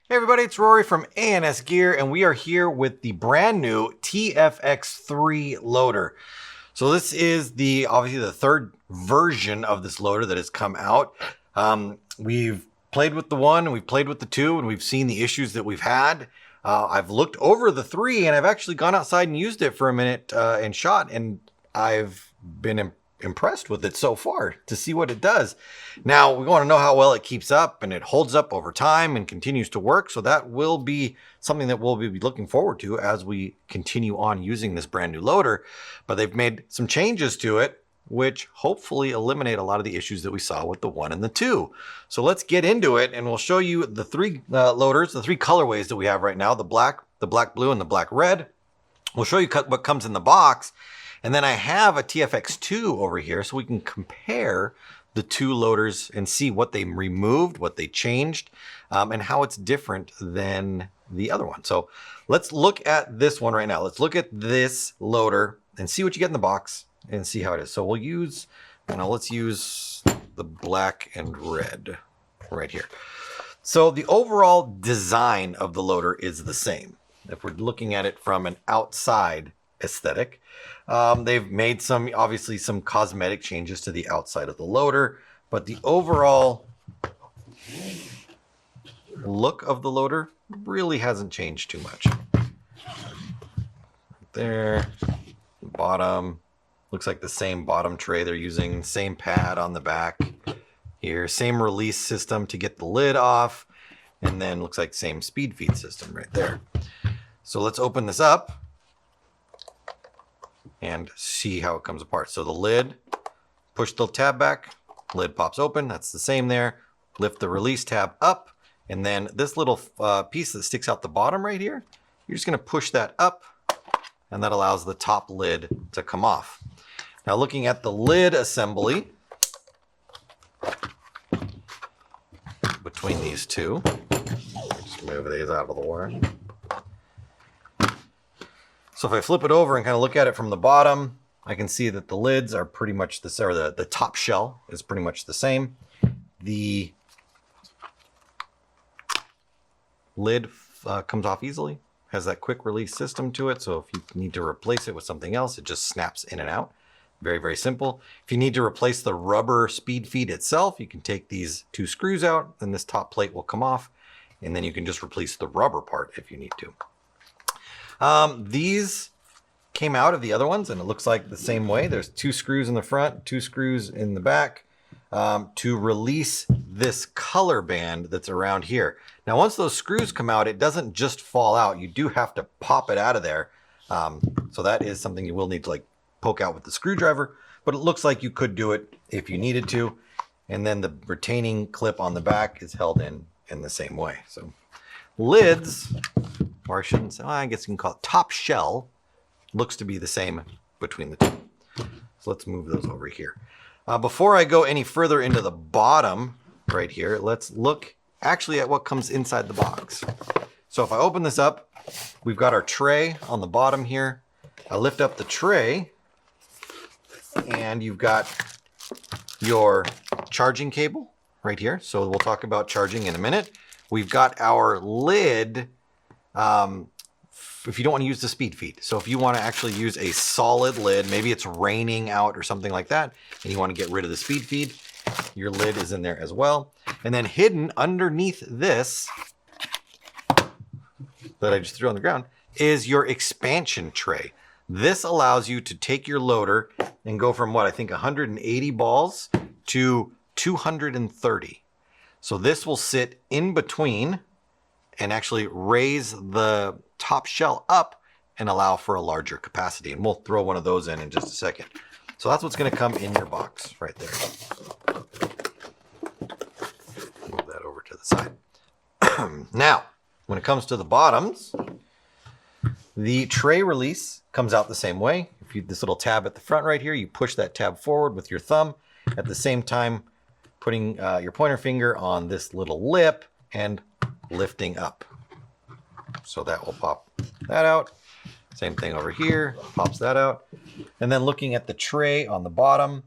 Hey everybody, it's Rory from A&S Gear, and we are here with the brand new TFX3 loader. So this is obviously the third version of this loader that has come out. We've played with the 1, and we've played with the 2, and we've seen the issues that we've had. I've looked over the 3, and I've actually gone outside and used it for a minute and shot, and I've been impressed with it so far to see what it does. Now we want to know how well it keeps up and it holds up over time and continues to work. So that will be something that we'll be looking forward to as we continue on using this brand new loader. But they've made some changes to it, which hopefully eliminate a lot of the issues that we saw with the 1 and the 2. So let's get into it, and we'll show you the 3 loaders, the 3 colorways that we have right now: the black, blue, and the black red. We'll show you what comes in the box. And then I have a TFX2 over here so we can compare the 2 loaders and see what they removed, what they changed, and how it's different than the other one. So let's look at this one right now. Let's look at this loader and see what you get in the box and see how it is. So we'll use, let's use the black and red right here. So the overall design of the loader is the same. If we're looking at it from an outside aesthetic, they've made obviously some cosmetic changes to the outside of the loader, but the overall look of the loader really hasn't changed too much. There, bottom looks like the same bottom tray they're using, same pad on the back here, same release system to get the lid off, and then looks like same speed feed system right there. So let's open this up and see how it comes apart. So the lid, push the tab back, lid pops open. That's the same there. Lift the release tab up, and then this little piece that sticks out the bottom right here, you're just going to push that up, and that allows the top lid to come off. Now looking at the lid assembly between these two, just move these out of the way. So if I flip it over and kind of look at it from the bottom, I can see that the lids are pretty much the same, or the top shell is pretty much the same. The lid comes off easily, has that quick release system to it. So if you need to replace it with something else, it just snaps in and out. Very, very simple. If you need to replace the rubber speed feed itself, you can take these 2 screws out, and this top plate will come off, and then you can just replace the rubber part if you need to. These came out of the other ones, and it looks like the same way. There's 2 screws in the front, 2 screws in the back to release this color band that's around here. Now, once those screws come out, it doesn't just fall out. You do have to pop it out of there. So that is something you will need to poke out with the screwdriver, but it looks like you could do it if you needed to. And then the retaining clip on the back is held in the same way. So lids, or I shouldn't say, I guess you can call it top shell, looks to be the same between the 2. So let's move those over here. Before I go any further into the bottom right here, let's look actually at what comes inside the box. So if I open this up, we've got our tray on the bottom here. I lift up the tray, and you've got your charging cable right here. So we'll talk about charging in a minute. We've got our lid, if you don't want to use the speed feed. So if you want to actually use a solid lid, maybe it's raining out or something like that, and you want to get rid of the speed feed, your lid is in there as well. And then hidden underneath this that I just threw on the ground is your expansion tray. This allows you to take your loader and go from what I think 180 balls to 230. So this will sit in between and actually raise the top shell up and allow for a larger capacity. And we'll throw one of those in just a second. So that's what's going to come in your box right there. Move that over to the side. Now, when it comes to the bottoms, the tray release comes out the same way. If you this little tab at the front right here, you push that tab forward with your thumb, at the same time putting your pointer finger on this little lip and lifting up. So that will pop that out. Same thing over here, pops that out. And then looking at the tray on the bottom,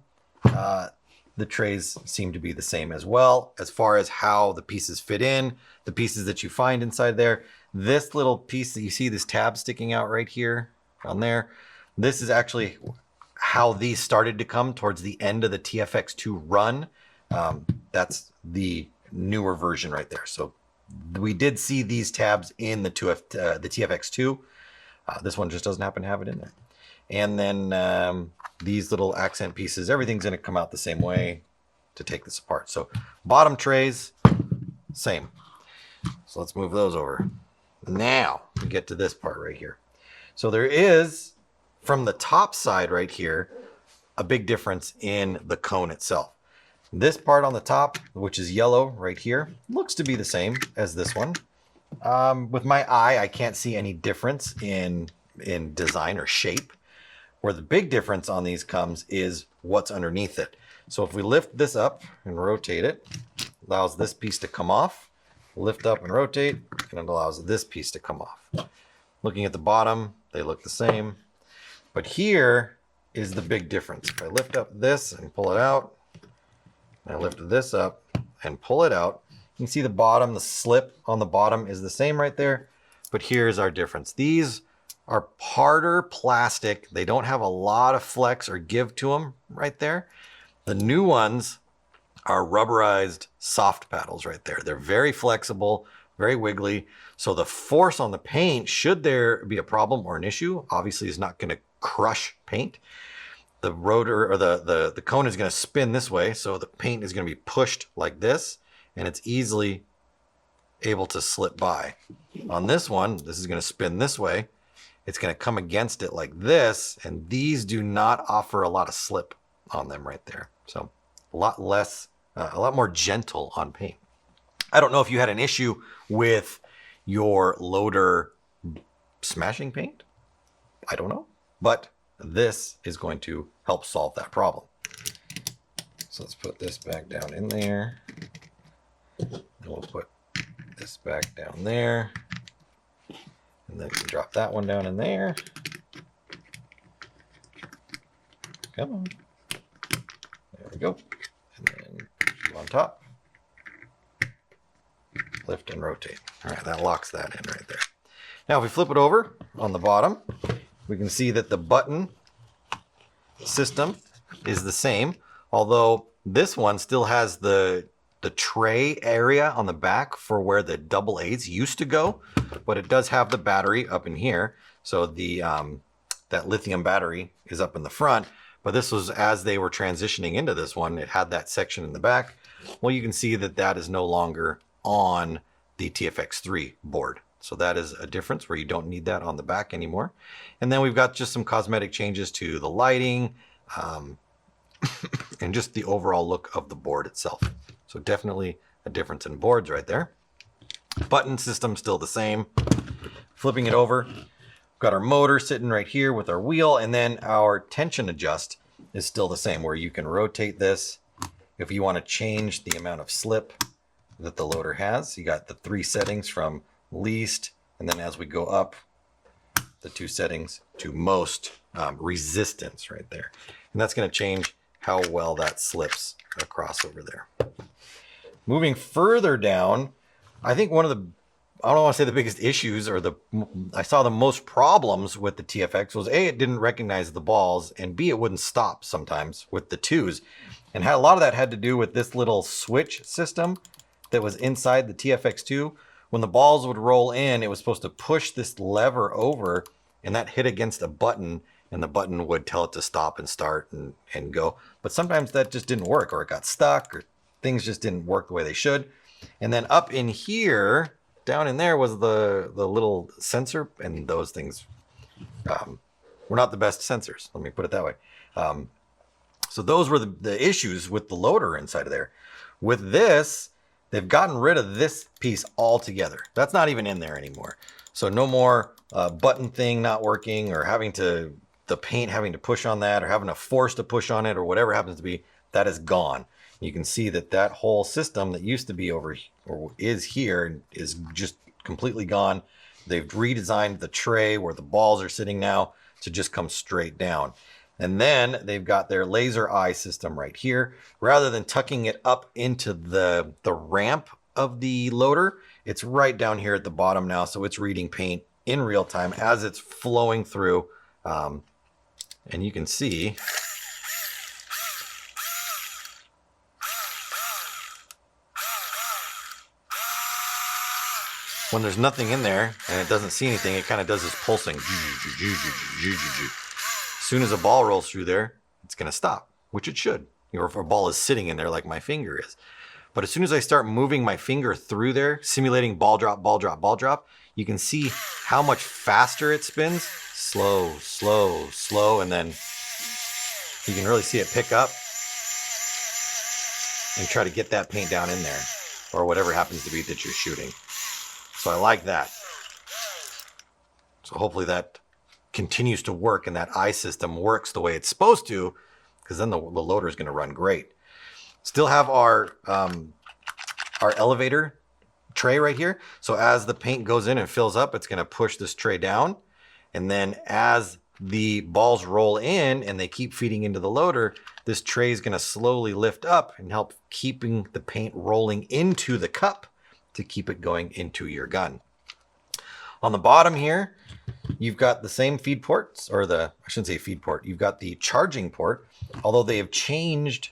the trays seem to be the same as well, as far as how the pieces fit in, the pieces that you find inside there. This little piece that you see, this tab sticking out right here on there, this is actually how these started to come towards the end of the TFX2 run. That's the newer version right there. So we did see these tabs in the TFX2. This one just doesn't happen to have it in there. And then these little accent pieces, everything's going to come out the same way to take this apart. So bottom trays, same. So let's move those over. Now we get to this part right here. So there is, from the top side right here, a big difference in the cone itself. This part on the top, which is yellow right here, looks to be the same as this one. With my eye, I can't see any difference in design or shape. Where the big difference on these comes is what's underneath it. So if we lift this up and rotate it, allows this piece to come off. Lift up and rotate, and it allows this piece to come off. Looking at the bottom, they look the same. But here is the big difference. If I lift up this and pull it out, and I lift this up and pull it out, you can see the bottom, the slip on the bottom is the same right there. But here's our difference. These are harder plastic. They don't have a lot of flex or give to them right there. The new ones are rubberized soft paddles right there. They're very flexible, very wiggly. So the force on the paint, should there be a problem or an issue, obviously is not going to crush paint. The rotor or the cone is going to spin this way. So the paint is going to be pushed like this, and it's easily able to slip by. On this one, this is going to spin this way. It's going to come against it like this, and these do not offer a lot of slip on them right there. So a lot less, a lot more gentle on paint. I don't know if you had an issue with your loader smashing paint. I don't know, but this is going to help solve that problem. So let's put this back down in there. And we'll put this back down there. And then we can drop that one down in there. Come on. There we go. And then put you on top. Lift and rotate. All right, that locks that in right there. Now if we flip it over on the bottom, we can see that the button system is the same, although this one still has the tray area on the back for where the AA used to go, but it does have the battery up in here. So the that lithium battery is up in the front, but this was as they were transitioning into this one, it had that section in the back. Well, you can see that that is no longer on the TFX3 board. So that is a difference where you don't need that on the back anymore. And then we've got just some cosmetic changes to the lighting and just the overall look of the board itself. So definitely a difference in boards right there. Button system still the same. Flipping it over, we've got our motor sitting right here with our wheel, and then our tension adjust is still the same, where you can rotate this if you want to change the amount of slip that the loader has. You got the 3 settings from least, and then as we go up, the 2 settings to most resistance right there. And that's going to change how well that slips across over there. Moving further down, I think one of the, I don't want to say the biggest issues, or I saw the most problems with the TFX was A, it didn't recognize the balls, and B, it wouldn't stop sometimes with the 2s. And a lot of that had to do with this little switch system that was inside the TFX2. When the balls would roll in, it was supposed to push this lever over, and that hit against a button, and the button would tell it to stop and start and go. But sometimes that just didn't work, or it got stuck, or things just didn't work the way they should. And then up in here, down in there was the little sensor, and those things were not the best sensors. Let me put it that way. So those were the issues with the loader inside of there. With this, they've gotten rid of this piece altogether. That's not even in there anymore. So no more button thing not working, or the paint having to push on that, or having a force to push on it, or whatever happens to be. That is gone. You can see that that whole system that used to be over, or is here, is just completely gone. They've redesigned the tray where the balls are sitting now to just come straight down. And then they've got their laser eye system right here. Rather than tucking it up into the ramp of the loader, it's right down here at the bottom now. So it's reading paint in real time as it's flowing through. And you can see when there's nothing in there and it doesn't see anything, it kind of does this pulsing. As soon as a ball rolls through there, it's going to stop, which it should. Or if a ball is sitting in there like my finger is. But as soon as I start moving my finger through there, simulating ball drop, ball drop, ball drop, you can see how much faster it spins. Slow, slow, slow, and then you can really see it pick up and try to get that paint down in there, or whatever happens to be that you're shooting. So I like that. So hopefully that continues to work and that eye system works the way it's supposed to, because then the loader is going to run great. Still have our elevator tray right here. So as the paint goes in and fills up, it's going to push this tray down. And then as the balls roll in and they keep feeding into the loader, this tray is going to slowly lift up and help keeping the paint rolling into the cup to keep it going into your gun. On the bottom here, you've got the same feed ports, or I shouldn't say feed port, you've got the charging port, although they have changed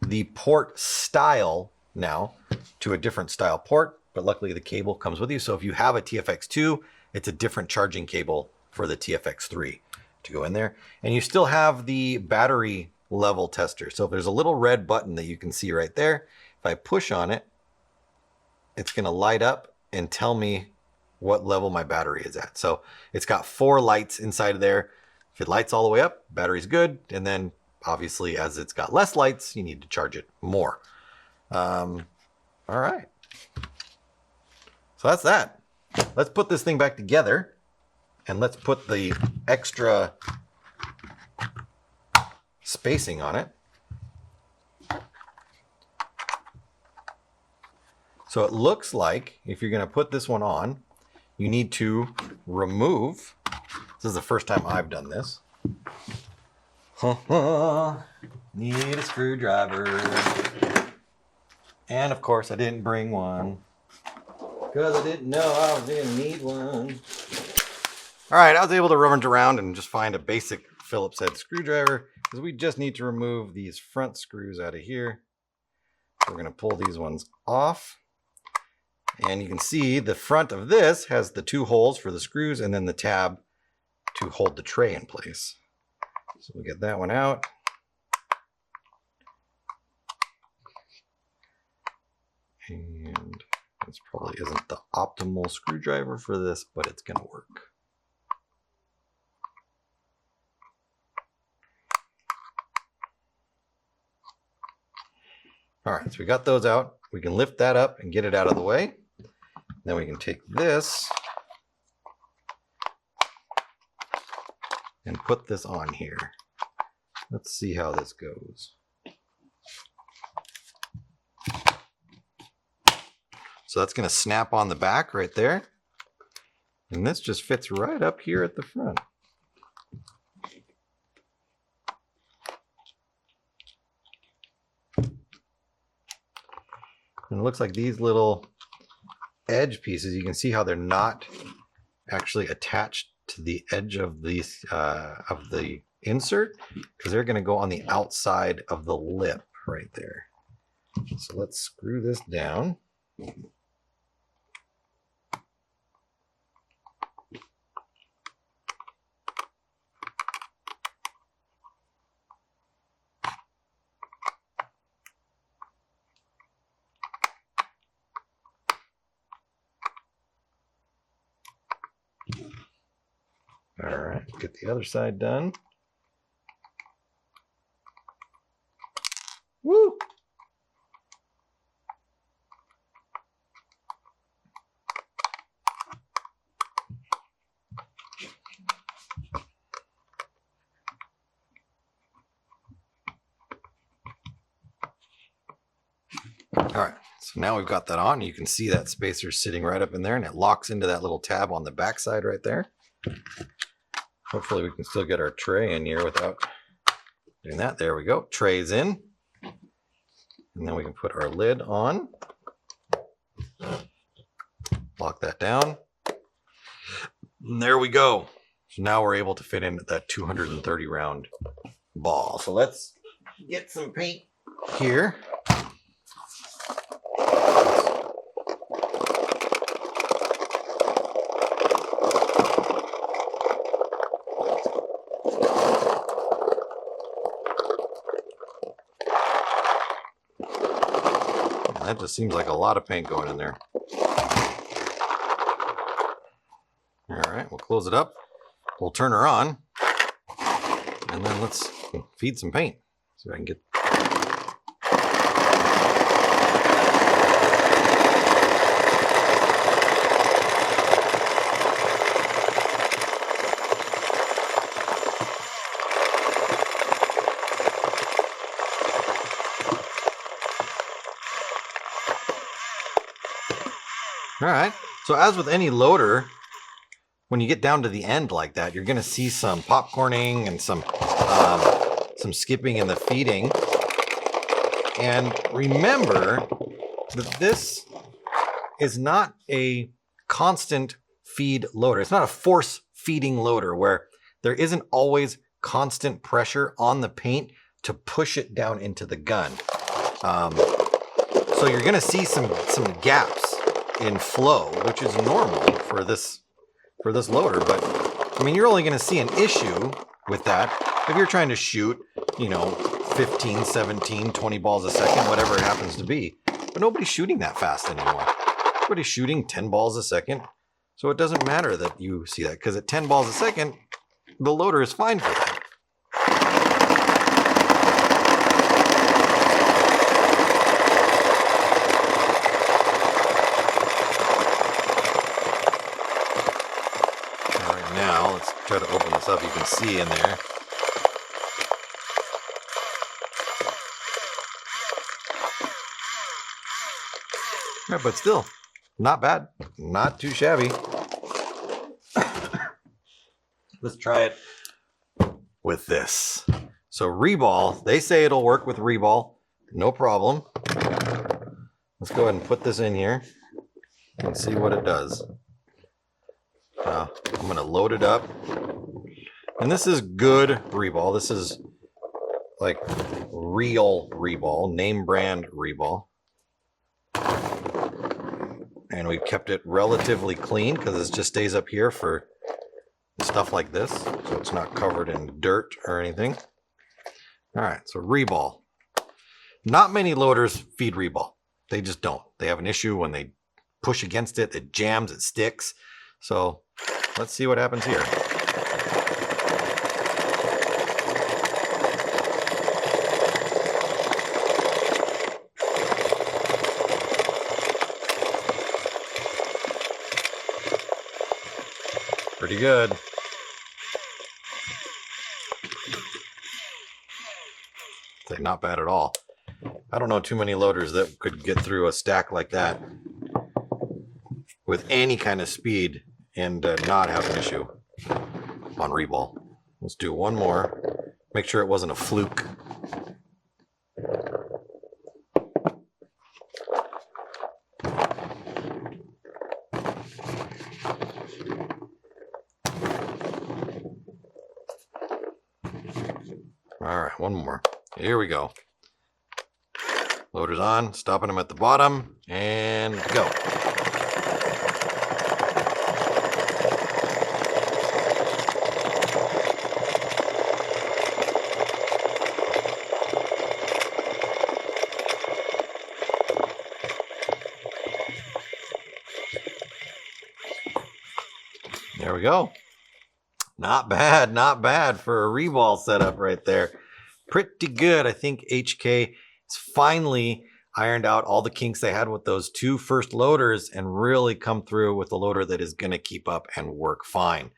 the port style now to a different style port, but luckily the cable comes with you. So if you have a TFX2, it's a different charging cable for the TFX3 to go in there. And you still have the battery level tester. So if there's a little red button that you can see right there, if I push on it, it's going to light up and tell me what level my battery is at. So it's got 4 lights inside of there. If it lights all the way up, battery's good. And then obviously as it's got less lights, you need to charge it more. All right. So that's that. Let's put this thing back together and let's put the extra spacing on it. So it looks like if you're going to put this one on, you need to remove. This is the first time I've done this. Need a screwdriver. And of course I didn't bring one because I didn't know I was going to need one. All right, I was able to rummage around and just find a basic Phillips head screwdriver because we just need to remove these front screws out of here. So we're going to pull these ones off. And you can see the front of this has the 2 holes for the screws and then the tab to hold the tray in place. So we'll get that one out. And this probably isn't the optimal screwdriver for this, but it's going to work. All right, so we got those out. We can lift that up and get it out of the way. Then we can take this and put this on here. Let's see how this goes. So that's going to snap on the back right there. And this just fits right up here at the front. And it looks like these little edge pieces, you can see how they're not actually attached to the edge of the insert, because they're going to go on the outside of the lip right there. So let's screw this down. All right, get the other side done. Woo! All right, so now we've got that on. You can see that spacer sitting right up in there, and it locks into that little tab on the back side right there. Hopefully we can still get our tray in here without Doing that. There we go. Trays in. And then we can put our lid on. Lock that down. And there we go. So now we're able to fit in that 230 round ball. So let's get some paint here. That just seems like a lot of paint going in there. All right, we'll close it up. We'll turn her on. And then let's feed some paint. See if I can get... All right, so as with any loader, when you get down to the end like that, you're going to see some popcorning and some skipping in the feeding. And remember that this is not a constant feed loader. It's not a force feeding loader where there isn't always constant pressure on the paint to push it down into the gun. So you're going to see some gaps in flow, which is normal for this loader. But I mean, you're only going to see an issue with that if you're trying to shoot, 15, 17, 20 balls a second, whatever it happens to be. But nobody's shooting that fast anymore. Everybody's shooting 10 balls a second. So it doesn't matter that you see that, because at 10 balls a second, the loader is fine for that. Try to open this up. You can see in there. Yeah, but still, not bad. Not too shabby. Let's try it with this. So reball, they say it'll work with reball. No problem. Let's go ahead and put this in here and see what it does. I'm going to load it up. And this is good reball. This is like real reball, name brand reball. And we've kept it relatively clean because it just stays up here for stuff like this. So it's not covered in dirt or anything. All right, so reball. Not many loaders feed reball. They just don't. They have an issue when they push against it. It jams, it sticks. So let's see what happens here. Pretty good. Not bad at all. I don't know too many loaders that could get through a stack like that with any kind of speed and not have an issue on reball. Let's do one more. Make sure it wasn't a fluke. All right, one more. Here we go. Loader's on, stopping them at the bottom, and go. There we go. Not bad, not bad for a reball setup right there. Pretty good. I think HK has finally ironed out all the kinks they had with those two first loaders and really come through with a loader that is going to keep up and work fine.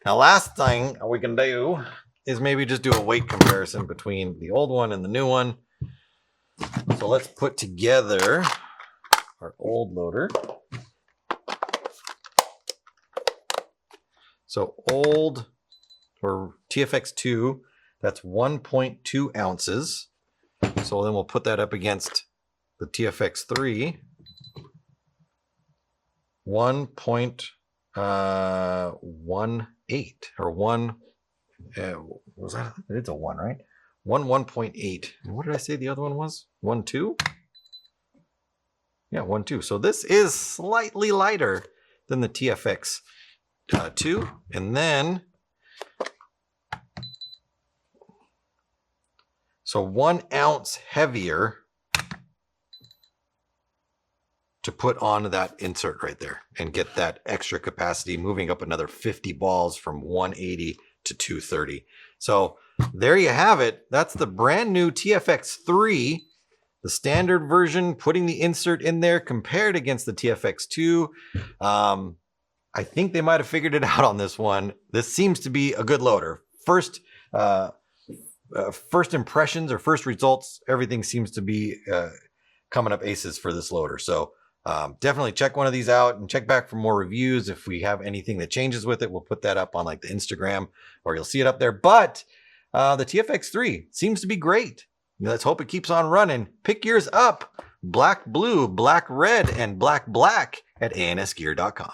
Now, last thing we can do is maybe just do a weight comparison between the old one and the new one. So let's put together our old loader. So old, or TFX2, That's 1.2 ounces. So then we'll put that up against the TFX3. 1.18 or 1. Was that? It's a 1, right? 1.8. What did I say the other one was? 1.2? Yeah, 1.2. So this is slightly lighter than the TFX 2. And then, so 1 ounce heavier to put on that insert right there and get that extra capacity, moving up another 50 balls from 180 to 230. So there you have it. That's the brand new TFX3, the standard version, putting the insert in there compared against the TFX2. I think they might have figured it out on this one. This seems to be a good loader. First impressions or first results, everything seems to be coming up aces for this loader. So definitely check one of these out and check back for more reviews. If we have anything that changes with it, we'll put that up on like the Instagram, or you'll see it up there. But the TFX3 seems to be great. Let's hope it keeps on running. Pick yours up. Black blue, black red, and black black at ansgear.com.